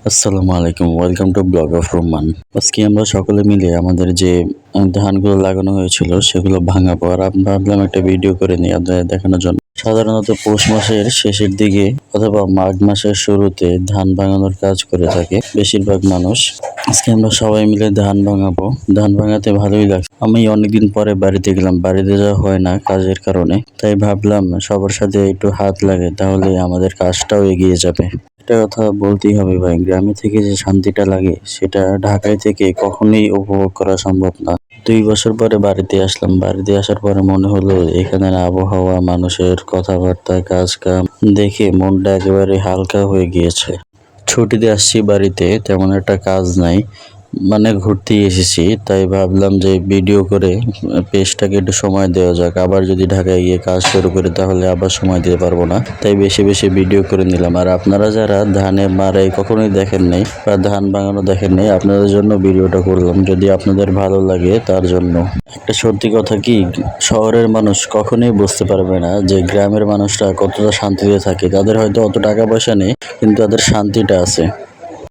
আসসালামু আলাইকুম, welcome to blog of Roman. আজকে আমরা সকলে মিলে আমাদের যে ধানগুলো লাগানো হয়েছিল সেগুলো ভাঙাবো, আর আমরা ভাবলাম একটা ভিডিও করে নিই আপনাদের দেখানোর জন্য। সাধারণত পৌষ মাসের শেষের দিকে অথবা মাঘ মাসের শুরুতে ধান ভাঙানোর কাজ করে থাকে বেশিরভাগ মানুষ। আজকে আমরা সবাই মিলে ধান ভাঙাবো। ধান ভাঙাতে ভালোই লাগছে। আমি অনেকদিন পরে বাড়িতে গেলাম, বাড়িতে যাওয়া হয় না কাজের কারণে, তাই ভাবলাম সবার সাথে একটু হাত লাগে, তাহলে আমাদের কাজটাও এগিয়ে যাবে। একটা কথা বলতেই হবে ভাই, গ্রামে থেকে যে শান্তিটা লাগে সেটা ঢাকায় থেকে কখনোই উপভোগ করা সম্ভব না। 2 বছর পরে বাড়িতে আসলাম, বাড়িতে আসার পরে মনে হলো এখানের আবহাওয়া, মানুষের কথাবার্তা, কাজ কাম দেখে মনটা একেবারে হালকা হয়ে গিয়েছে। ছুটিতে আসছি বাড়িতে, তেমন একটা কাজ নাই, মানে ঘুরতেই এসেছি, তাই ভাবলাম যে ভিডিও করে পেজটাকে একটু সময় দেওয়া যাক। আবার যদি ঢাকায় গিয়ে কাজ শুরু করি তাহলে আবার সময় দিতে পারবো না, তাই বেশি বেশি ভিডিও করে নিলাম। আর আপনারা যারা ধানে মারাই কখনোই দেখেন নাই বা ধান ভাঙানো দেখেন নাই, আপনাদের জন্য ভিডিওটা করলাম, যদি আপনাদের ভালো লাগে তার জন্য। একটা সত্যি কথা কি, শহরের মানুষ কখনোই বুঝতে পারবে না যে গ্রামের মানুষরা কতটা শান্তিতে থাকে। তাদের হয়তো অত টাকা পয়সা নেই, কিন্তু তাদের শান্তিটা আছে।